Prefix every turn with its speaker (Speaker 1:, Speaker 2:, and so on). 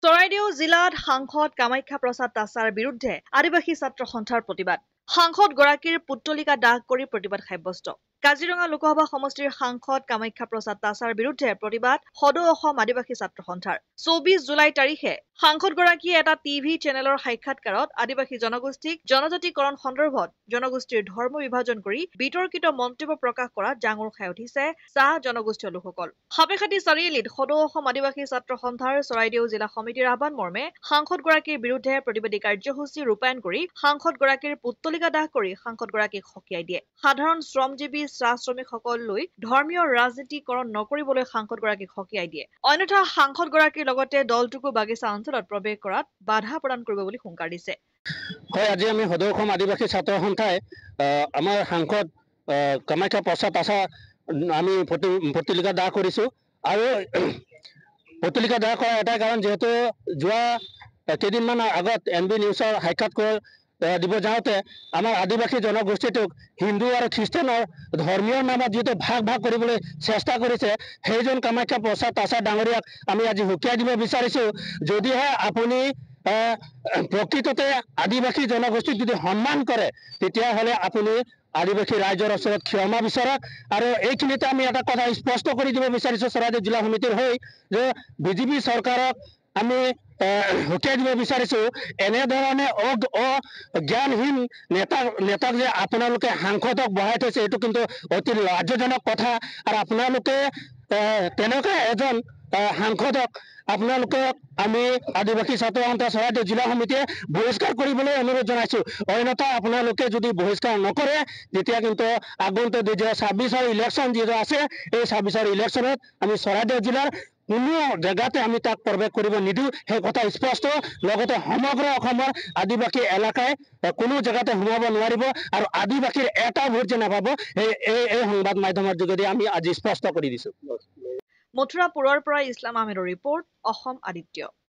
Speaker 1: চৰাইদেউ জিলাত সাংসদ কামাখ্যা প্ৰসাদ তাছাৰ বিৰুদ্ধে আদিবাসী ছাত্ৰ সন্থাৰ প্ৰতিবাদ। সাংসদগৰাকীৰ পুত্তলিকা দাহ কৰি প্ৰতিবাদ সাব্যস্ত। কাজিৰঙা লোকসভা সমষ্টিৰ সাংসদ কামাখ্যা প্ৰসাদ তাছাৰ বিৰুদ্ধে প্ৰতিবাদ সদৌ অসম আদিবাসী ছাত্ৰ সন্থাৰ। ২৪ জুলাই তাৰিখে সাংসদগৰাকীয়ে এটা টিভি চেনেলৰ সাক্ষাৎকাৰত আদিবাসী জনগোষ্ঠীক জনজাতিকৰণ সন্দৰ্ভত জনগোষ্ঠীৰ ধৰ্ম বিভাজন কৰি বিতৰ্কিত মন্তব্য প্ৰকাশ কৰাত জাঙুৰ খাই উঠিছে চাহ জনগোষ্ঠীয় লোকসকল। সাপেখাতী চাৰিআলিত সদৌ অসম আদিবাসী ছাত্ৰ সন্থাৰ চৰাইদেউ জিলা সমিতিৰ আহ্বান মৰ্মে সাংসদগৰাকীৰ বিৰুদ্ধে প্ৰতিবাদী কাৰ্যসূচী ৰূপায়ণ কৰি সাংসদগৰাকীৰ পুত্তলিকা দাহ কৰি সাংসদগৰাকীক সকীয়াই দিয়ে। সাধাৰণ শ্ৰমজীৱী চাহ শ্ৰমিকসকললৈ ধৰ্মীয় ৰাজনীতিকৰণ নকৰিবলৈ সাংসদগৰাকীক সকীয়াই দিয়ে। অন্যথা সাংসদগৰাকীৰ লগতে দলটোকো বাগিচা অঞ্চলত প্ৰৱেশ কৰাত বাধা প্ৰদান কৰিব বুলি হুংকাৰ দিছে।
Speaker 2: হয়, আজি আমি সদৌ অসম আদিবাসী ছাত্ৰ সন্থাই আমাৰ সাংসদ কামাখ্যা প্ৰসাদ তাছাৰ আমি পুত্তলিকা দাহ কৰিছোঁ। আৰু পুত্তলিকা দাহ কৰাৰ এটাই কাৰণ, যিহেতু যোৱা কেইদিনমান আগত NB নিউজৰ সাক্ষাৎকাৰ দিব যাওঁতে আমাৰ আদিবাসী জনগোষ্ঠীটোক হিন্দু আৰু খ্ৰীষ্টানৰ ধৰ্মীয় নামত যিটো ভাগ কৰিবলৈ চেষ্টা কৰিছে, সেইজন কামাখ্যা প্ৰসাদ তাছাৰ ডাঙৰীয়াক আমি আজি সকীয়াই দিব বিচাৰিছোঁ। যদিহে আপুনি প্ৰকৃততে আদিবাসী জনগোষ্ঠীক যদি সন্মান কৰে, তেতিয়াহ'লে আপুনি আদিবাসী ৰাইজৰ ওচৰত ক্ষমা বিচাৰক। আৰু এইখিনিতে আমি এটা কথা স্পষ্ট কৰি দিব বিচাৰিছোঁ চৰাইদেউ জিলা সমিতিৰ হৈ, যে বিজেপি চৰকাৰক আমি সকীয়াই দিব বিচাৰিছোঁ, এনেধৰণে অজ্ঞানহীন নেতাক যে আপোনালোকে সাংসদক বহাই থৈছে, এইটো কিন্তু অতি লাজ্জনক কথা। আৰু আপোনালোকে তেনেকুৱা এজন সাংসদক আমি আদিবাসী ছাত্ৰ সন্থা চৰাইদেউ জিলা সমিতিয়ে বহিষ্কাৰ কৰিবলৈ অনুৰোধ জনাইছোঁ। অন্যথা আপোনালোকে যদি বহিষ্কাৰ নকৰে, তেতিয়া কিন্তু আগন্তুক ২০২৬ ইলেকশ্যন যিটো আছে, এই ২৬ ইলেকশ্যনত আমি চৰাইদেউ জিলাৰ কোনো জেগাতে আমি তাক প্ৰৱেশ কৰিব নিদিওঁ, সেই কথা স্পষ্ট। লগতে সমগ্ৰ অসমৰ আদিবাসী এলেকাই কোনো জেগাতে সোমাব নোৱাৰিব, আৰু আদিবাসীৰ এটা ভোট যে নাপাব, এই সংবাদ মাধ্যমৰ যোগেদি আমি আজি স্পষ্ট কৰি দিছোঁ।
Speaker 1: মথুৰাপুৰৰ পৰা ইছলাম আহমেদৰ ৰিপৰ্ট, অসম আদিত্য।